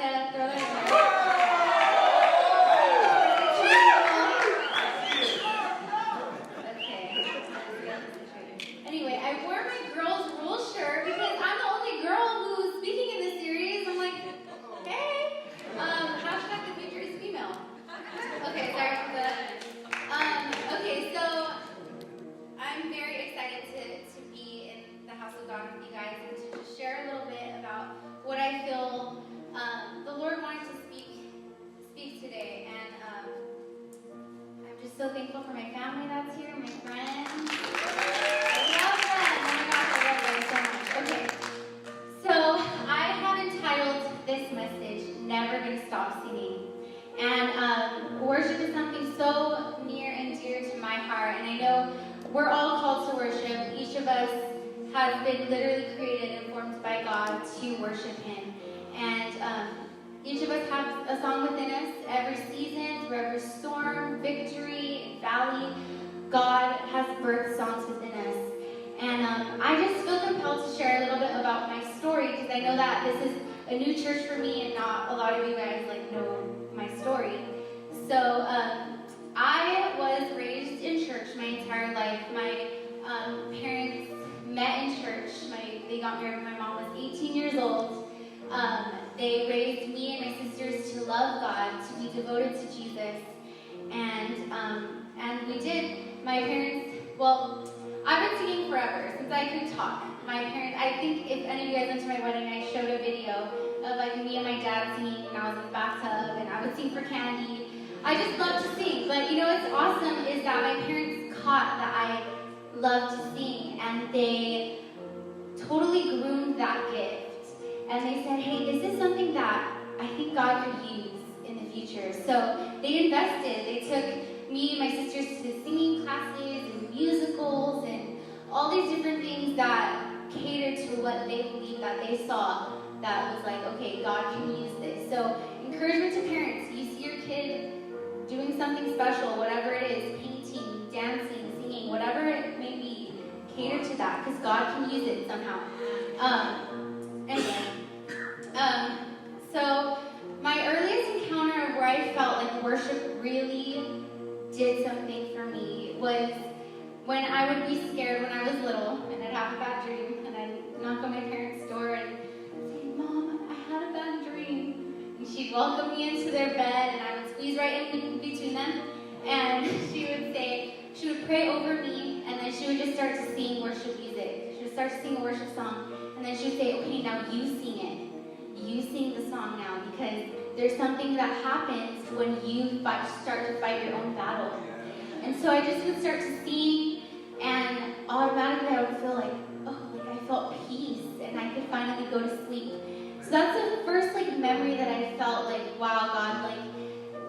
to throw that Anyway, I wore my Girls Rule shirt because I'm the only girl who's speaking in this series. I'm like, hey, hashtag the future is female. Okay, sorry for that. Okay, so I'm very excited to be in the house of God with you guys and to just share a little bit about what I feel the Lord wanted to speak today. And I'm just so thankful for my family that's here, my friends. I love them. Oh my gosh, I love them so much. Okay, so I have entitled this message, Never Gonna Stop Singing. And worship is something so near and dear to my heart. And I know we're all called to worship. Each of us has been literally created and formed by God to worship Him. And each of us has a song within us. Every season, through every storm, victory, valley, God has birthed songs within us. And I just feel compelled to share a little bit about my story because I know that this is a new church for me and not a lot of you guys know my story. So I was raised in church my entire life. My parents met in church. They got married when my mom was 18 years old. They raised me and my sisters to love God, to be devoted to Jesus. And we did. My parents, well, I've been singing forever, since I could talk. My parents, I think if any of you guys went to my wedding, I showed a video of me and my dad singing when I was in the bathtub, and I would sing for Candy. I just love to sing, but what's awesome is that my parents caught that I love to sing, and they totally groomed that gift. And they said, hey, this is something that I think God could use in the future. So they invested. They took me and my sisters to singing classes and musicals and all these different things that catered to what they believed that they saw that was like, okay, God can use this. So encouragement to parents. You see your kid doing something special, whatever it is, painting, dancing, singing, whatever it may be, cater to that because God can use it somehow. So my earliest encounter of where I felt like worship really did something for me was when I would be scared when I was little and I'd have a bad dream and I'd knock on my parents' door and say, Mom, I had a bad dream. And she'd welcome me into their bed and I would squeeze right in between them and she would pray over me and then she would just start to sing worship music. She would start to sing a worship song and then she would say, okay, now you sing it. You sing the song now because there's something that happens when you start to fight your own battle. And so I just would start to sing and automatically I would feel like I felt peace and I could finally go to sleep. So that's the first memory that I felt wow, God,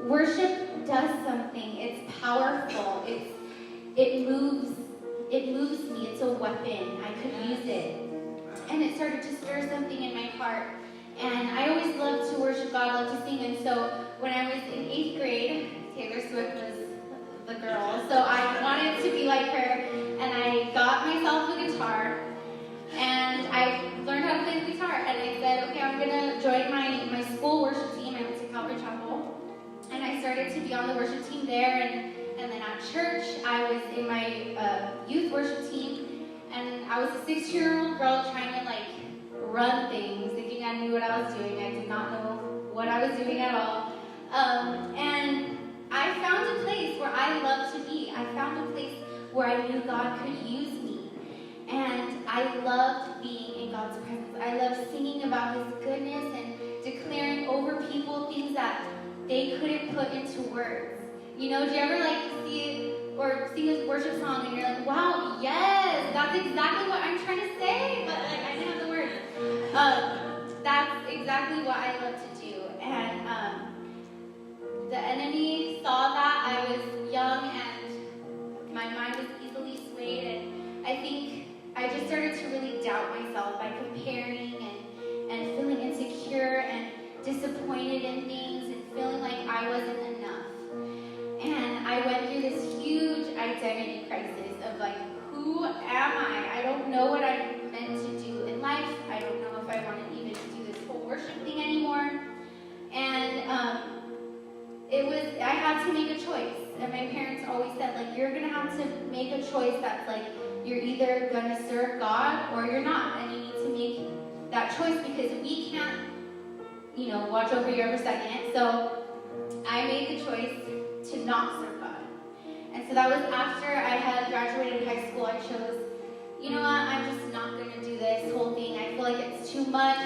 worship does something. It's powerful. It moves me. It's a weapon. I could use it. And it started to stir something in my heart. And I always loved to worship God, loved to sing. And so when I was in 8th grade, Taylor Swift was the girl. So I wanted to be like her. And I got myself a guitar. And I learned how to play the guitar. And I said, okay, I'm going to join my school worship team. I went to Calvary Chapel. And I started to be on the worship team there. And then at church, I was in my youth worship team. And I was a 16-year-old girl trying to run things, thinking I knew what I was doing. I did not know what I was doing at all. And I found a place where I loved to be. I found a place where I knew God could use me. And I loved being in God's presence. I loved singing about His goodness and declaring over people things that they couldn't put into words. Do you ever see or sing this worship song and you're like, wow, yes, that's exactly what I'm trying to say, but I didn't have the words. That's exactly what I love to do. And the enemy saw that I was young and my mind was easily swayed, and I think I just started to really doubt myself by comparing and feeling insecure and disappointed in things and feeling like I wasn't enough. And I went through this huge identity crisis of who am I? I don't know what I'm meant to do in life. I don't know if I want to even do this whole worship thing anymore. a choice that's like, you're either going to serve God or you're not. And you need to make that choice because we can't, watch over you every second. So I made the choice to not serve God. And so that was after I had graduated high school. I chose, you know what, I'm just not going to do this whole thing. I feel like it's too much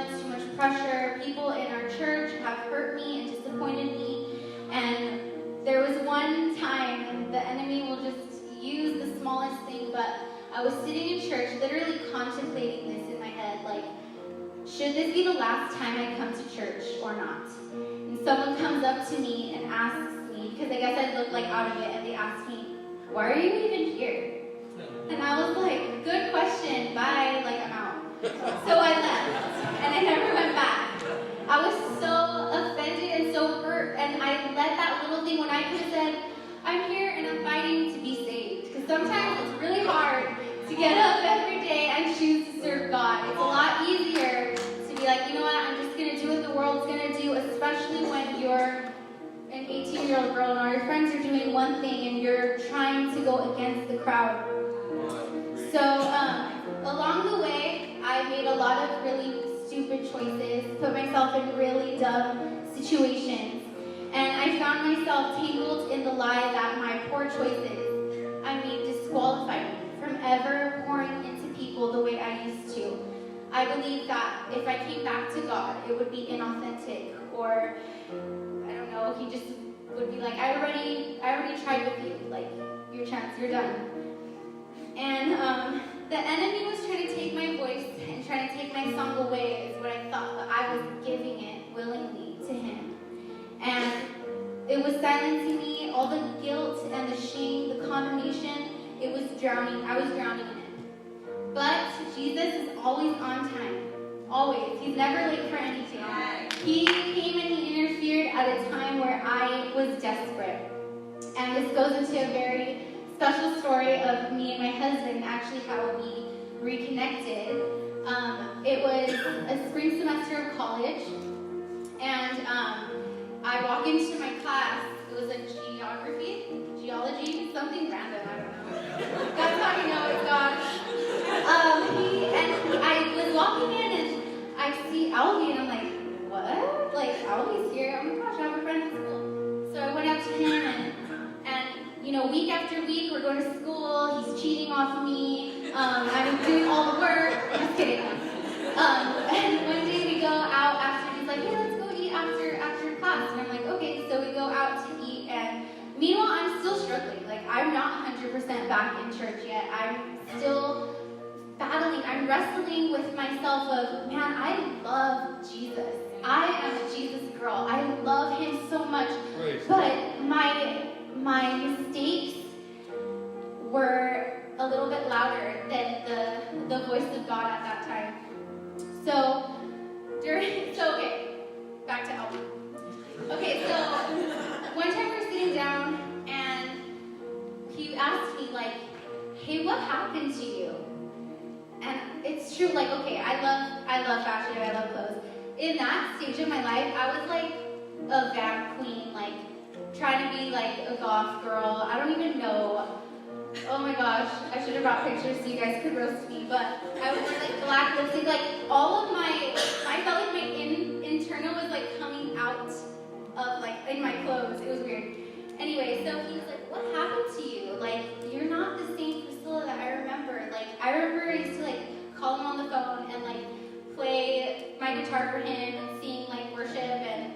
pressure. People in our church have hurt me and disappointed me. And there was one time, and the enemy will just use the smallest thing, but I was sitting in church literally contemplating this in my head, like, should this be the last time I come to church or not? And someone comes up to me and asks me, because I guess I looked like out of it, and they asked me, why are you even here? And I was like, good question, bye, like I'm out. So I left, and I never went back. I was so offended and so hurt, and I let that little thing when I could have said, I'm here and I'm fighting to be saved. Because sometimes it's really hard to get up every day and choose to serve God. It's a lot easier to be like, you know what, I'm just going to do what the world's going to do, especially when you're an 18-year-old girl and all your friends are doing one thing and you're trying to go against the crowd. So along the way, I made a lot of really stupid choices, put myself in really dumb situations, and I found myself tangled in the lie that my poor choices, disqualified me from ever pouring into people the way I used to. I believed that if I came back to God, it would be inauthentic, or I don't know, he just would be like, I already tried with you, like, your chance, you're done. And the enemy was trying to take my voice and trying to take my song away, is what I thought, but I was giving it willingly to him. And it was silencing me, all the guilt and the shame, the condemnation, I was drowning in it. But Jesus is always on time, always. He's never late for anything. He came and he interfered at a time where I was desperate. And this goes into a very special story of me and my husband, actually how we reconnected. It was a spring semester of college, and I walk into my class. It was like geology, something random, I don't know. That's how you know it's God. I was walking in and I see Albie and I'm like, what? Like, Albie's here? Oh my gosh, I have a friend in school. So I went up to him and week after week we're going to school. He's cheating off me. I'm doing all the work. Just kidding. And one day we go out after. He's like, hey, let's go eat after class. And I'm like, okay. So we go out to eat. And meanwhile, I'm still struggling. Like, I'm not 100% back in church yet. I'm still battling. I'm wrestling with myself of, man, I love Jesus. I am a Jesus girl. I love him so much. But my mistakes were a little bit louder than the voice of God at that time. So back to Albie. Okay, so one time we were sitting down and he asked me like, hey, what happened to you? And it's true, like, okay, I love fashion, I love clothes. In that stage of my life, I was like a vamp queen, like trying to be like a goth girl. I don't even know. Oh my gosh, I should have brought pictures so you guys could roast me. But I would wear like black lipstick, like all of I felt like my internal was like coming out of like in my clothes. It was weird. Anyway, so he was like, what happened to you? Like, you're not the same Priscilla that I remember. Like, I remember I used to like call him on the phone and like play my guitar for him and sing like worship, and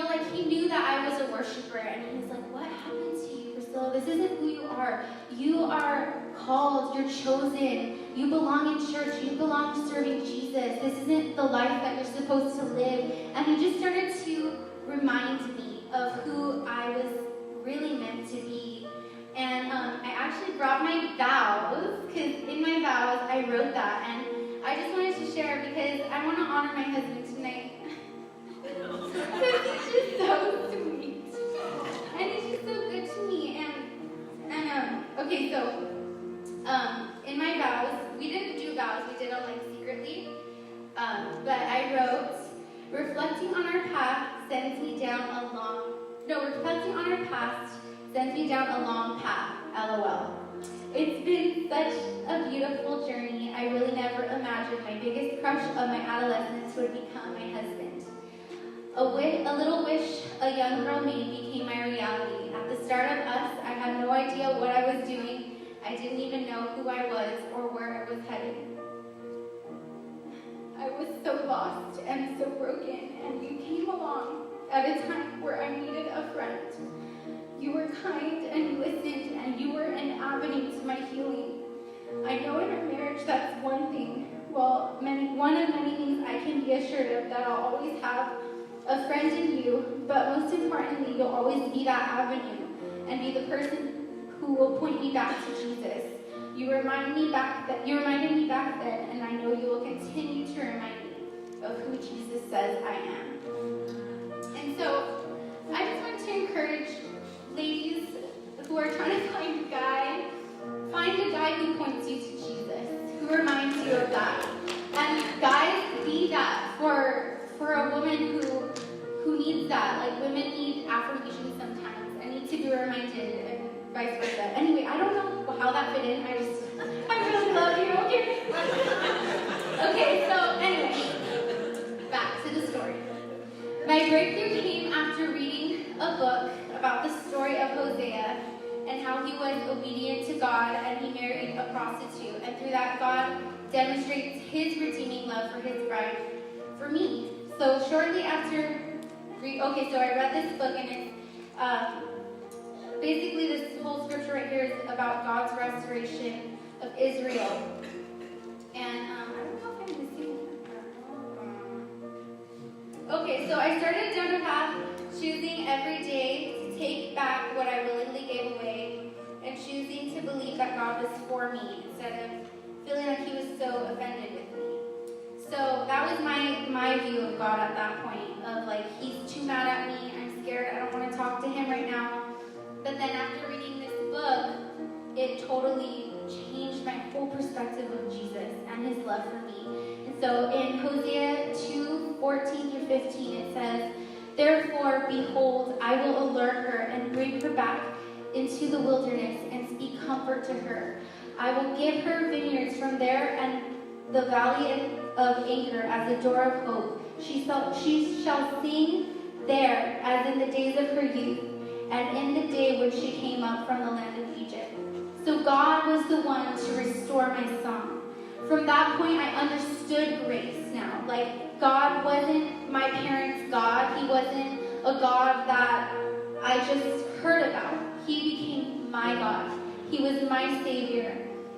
like he knew that I was a worshiper, and he was like, what happened to you, Priscilla? This isn't who you are. You are called, you're chosen, you belong in church, you belong to serving Jesus. This isn't the life that you're supposed to live. And he just started to remind me of who I was really meant to be. And I actually brought my vows, because in my vows I wrote that, and I just wanted to share because I want to honor my husband tonight. Because he's just so sweet. And he's just so good to me. Okay, so in my vows, we didn't do vows, we did them like secretly. But I wrote, reflecting on our past sends me down a long path, LOL. It's been such a beautiful journey. I really never imagined my biggest crush of my adolescence would become my husband. A little wish a young girl made became my reality. At the start of us, I had no idea what I was doing. I didn't even know who I was or where I was headed. I was so lost and so broken, and you came along at a time where I needed a friend. You were kind and you listened, and you were an avenue to my healing. I know in our marriage that's one thing. Well, one of many things I can be assured of, that I'll always have a friend in you, but most importantly, you'll always be that avenue and be the person who will point me back to Jesus. You reminded me back then, and I know you will continue to remind me of who Jesus says I am. And so, I just want to encourage ladies who are trying to find a guy who points you to Jesus, who reminds you of that. And guys, be that for a woman who needs that. Like, women need affirmation sometimes. I need to be reminded, and vice versa. Anyway, I don't know how that fit in. I really love you. Okay, so anyway, back to the story. My breakthrough came after reading a book about the story of Hosea and how he was obedient to God and he married a prostitute. And through that, God demonstrates his redeeming love for his bride, for me. So shortly after, I read this book, and it's basically this whole scripture right here is about God's restoration of Israel. And I don't know if I'm missing. Okay, so I started down a path, choosing every day to take back what I willingly gave away, and choosing to believe that God was for me instead of feeling like he was so offended with me. So that was my view of God at that point, of like, he's too mad at me, I'm scared, I don't want to talk to him right now. But then after reading this book, it totally changed my whole perspective of Jesus and his love for me. And so in Hosea 2:14-15, it says, "Therefore, behold, I will allure her and bring her back into the wilderness and speak comfort to her. I will give her vineyards from there and the valley of Anger as a door of hope. She shall sing there as in the days of her youth, and in the day when she came up from the land of Egypt." So God was the one to restore my song. From that point, I understood grace now. Like, God wasn't my parents' God. He wasn't a God that I just heard about. He became my God. He was my Savior.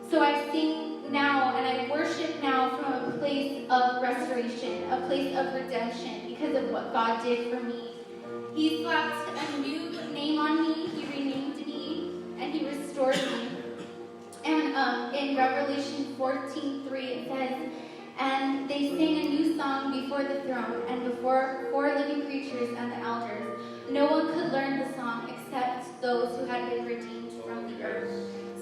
So I sing now and I worship now from a place of restoration, a place of redemption because of what God did for me. He slapped a new name on me. He renamed me and he restored me. And in Revelation 14:3 it says, "And they sang a new song before the throne and before 4 living creatures and the elders. No one could learn the song except those who had been redeemed from the earth."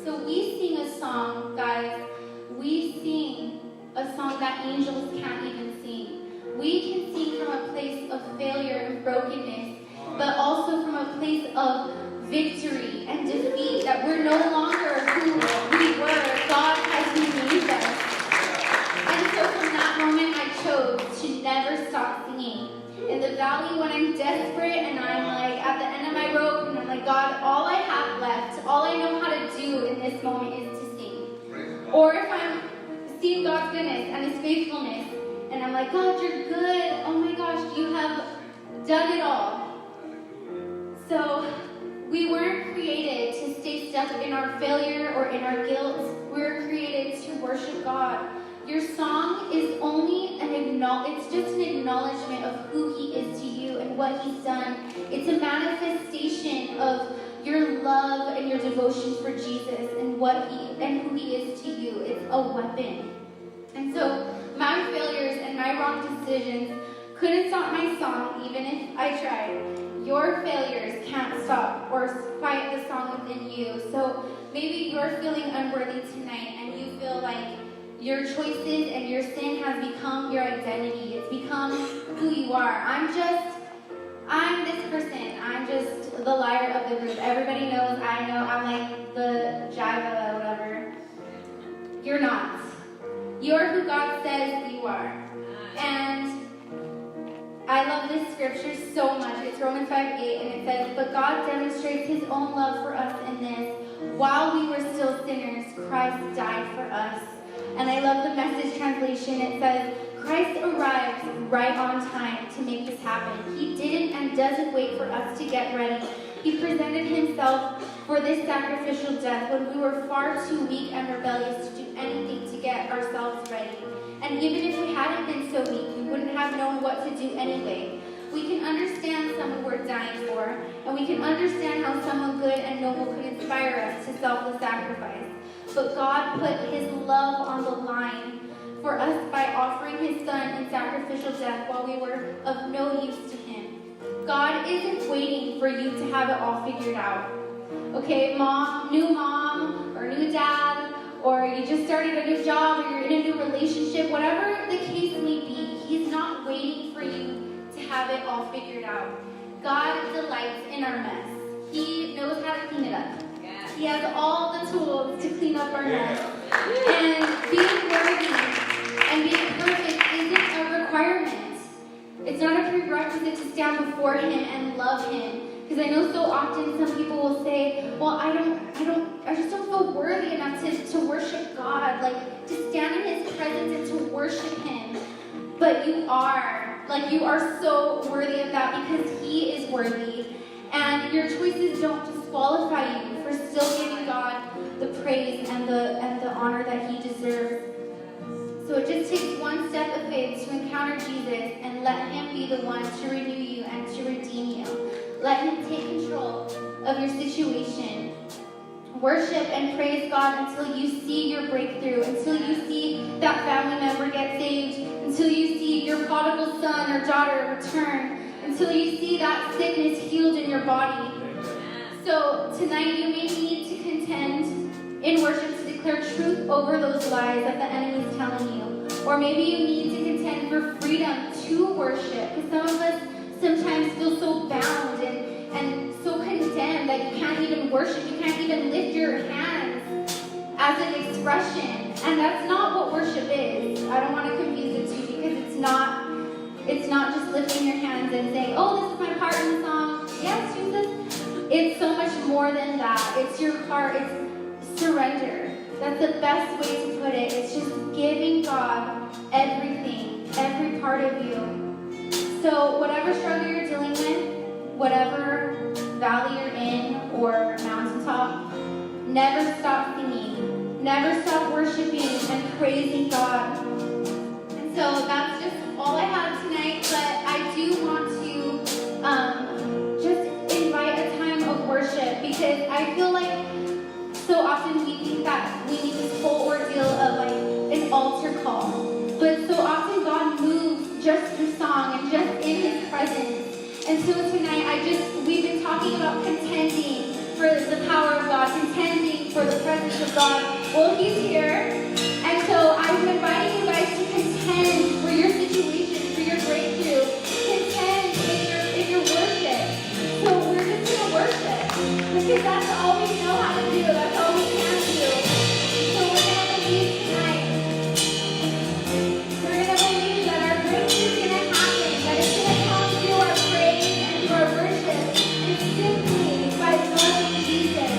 So we sing a song, guys. We sing a song that angels can't even sing. We can sing from a place of failure and brokenness, but also from a place of victory and defeat, that we're no longer who we were. God has redeemed us. And so from that moment, I chose to never stop singing. In the valley, when I'm desperate and I'm like at the end of my rope, and I'm like, God, all I have left, all I know how to do in this moment is to sing. Or if I'm seeing God's goodness and his faithfulness, and I'm like, God, you're good. Oh my gosh, you have done it all. So we weren't created to stay stuck in our failure or in our guilt. We were created to worship God. Your song is only it's just an acknowledgement of who he is to you and what he's done. It's a manifestation of your love and your devotion for Jesus and who he is to you. It's a weapon. And so my failures and my wrong decisions couldn't stop my song, even if I tried. Your failures can't stop or quiet the song within you. So maybe you're feeling unworthy tonight and you feel like your choices and your sin has become your identity. It's become who you are. I'm this person. I'm just the liar of the group. Everybody knows, I know, I'm like the jiva, You're not. You're who God says you are. And I love this scripture so much. It's Romans 5:8, and it says, "But God demonstrates his own love for us in this. While we were still sinners, Christ died for us." And I love the Message translation. It says, "Christ arrived right on time to make this happen. He didn't and doesn't wait for us to get ready. He presented himself for this sacrificial death when we were far too weak and rebellious to do anything to get ourselves ready. And even if we hadn't been so weak, we wouldn't have known what to do anyway. We can understand someone worth dying for, and we can understand how someone good and noble could inspire us to selfless sacrifice. But God put his love on the line for us by offering his son in sacrificial death while we were of no use to him. God isn't waiting for you to have it all figured out. Okay, mom, or new dad, or you just started a new job, or you're in a new relationship, whatever the case may be, he's not waiting for you to have it all figured out. God delights in our mess. He knows how to clean it up. He has all the tools to clean up our mess. And being worthy and being perfect isn't a requirement. It's not a prerequisite to stand before him and love him. Because I know so often some people will say, well, I just don't feel worthy enough to worship God, like to stand in his presence and to worship him. But you are so worthy of that because he is worthy. And your choices don't disqualify you for still giving God the praise and the honor that he deserves. So it just takes one step of faith to encounter Jesus and let him be the one to renew you and to redeem you. Let him take control of your situation. Worship and praise God until you see your breakthrough, until you see that family member get saved, until you see your prodigal son or daughter return, until you see that sickness healed in your body. So tonight you may need to contend in worship to declare truth over those lies that the enemy is telling you. Or maybe you need to contend for freedom to worship. Because some of us sometimes feel so bound and so condemned that you can't even worship. You can't even lift your hands as an expression. And that's not what worship is. I don't want to confuse it too, because it's not just lifting your hands and saying, oh, this is my part in the song. Yes, Jesus. It's so much more than that. It's your heart. It's surrender. That's the best way to put it. It's just giving God everything, every part of you. So whatever struggle you're dealing with, whatever valley you're in or mountaintop, never stop singing. Never stop worshiping and praising God. And so that's just all I have tonight, but I do want to just invite a time of worship, because I feel like so often we think that we need this whole ordeal of like an altar call. But so often God moves just through song and just in his presence. And so tonight we've been talking about contending for the power of God, contending for the presence of God. Well, he's here. And so I'm inviting you guys to contend for your situation, for your breakthrough. Contend in your worship. So we're just going to worship, because that's all we know how to do. That's all we can do. So we're going to believe tonight. We're going to believe that our breakthrough is going to happen, that it's going to come through our praise and through our worship, and simply by loving Jesus.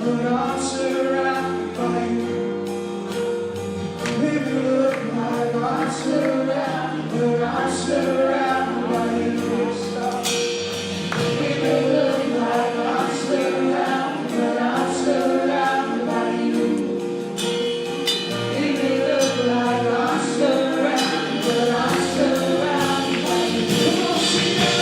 but I'm surrounded by you. It may look like I'm surrounded, but I'm surrounded by you. It may look like I'm surrounded, but I'm surrounded by you. It may look like I'm surrounded, but I'm surrounded by you. Come on, sing it.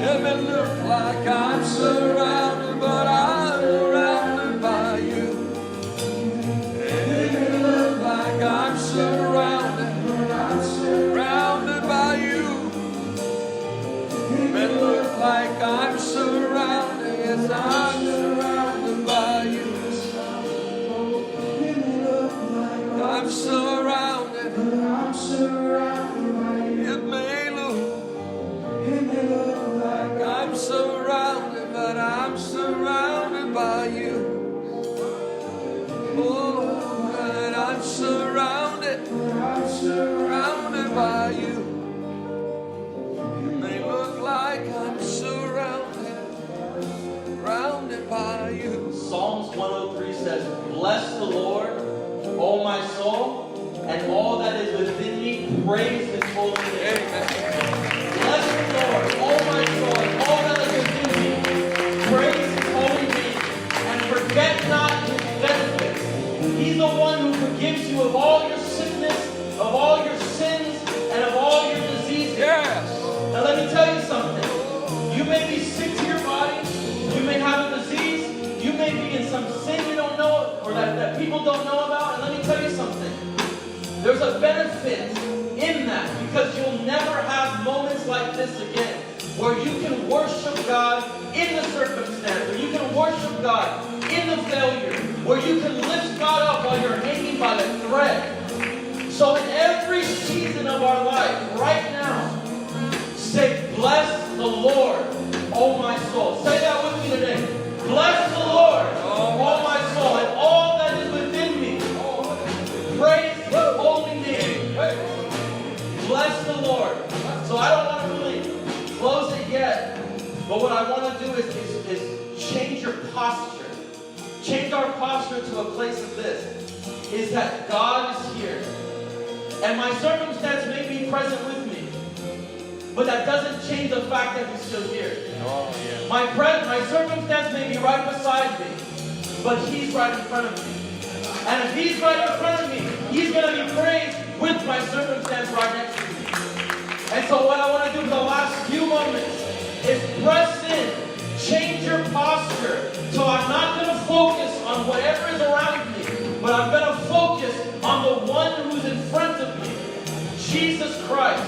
It may look like I'm surrounded, but I'm surrounded by you. It may look like I'm surrounded, but I'm surrounded by you. It may look like I'm surrounded, but I'm surrounded by you. Surrounded never have moments like this again, where you can worship God in the circumstance, where you can worship God in the failure, where you can lift God up while you're hanging by the thread. So in every season of our life, right now, say, bless the Lord, oh my soul. Say that with me today. Bless the Lord, oh my soul, and all that is within me. Praise His holy name. Bless the Lord. So I don't want to really close it yet, but what I want to do is change your posture. Change our posture to a place of this, is that God is here. And my circumstance may be present with me, but that doesn't change the fact that He's still here. My circumstance may be right beside me, but He's right in front of me. And if He's right in front of me, He's going to be praised with my circumstance right next to me. And so what I want to do for the last few moments is press in, change your posture. So I'm not going to focus on whatever is around me, but I'm going to focus on the one who's in front of me, Jesus Christ,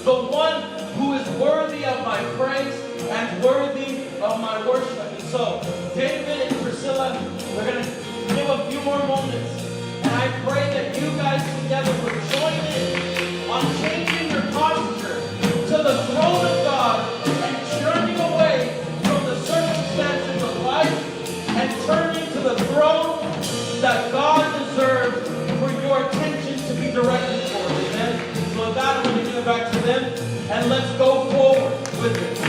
the one who is worthy of my praise and worthy of my worship. And so David and Priscilla, we're going to give a few more moments. And I pray that you guys together will join in on changing your posture to the throne of God and turning away from the circumstances of life and turning to the throne that God deserves for your attention to be directed towards. Amen? So with that, I'm going to give it back to them, and let's go forward with it.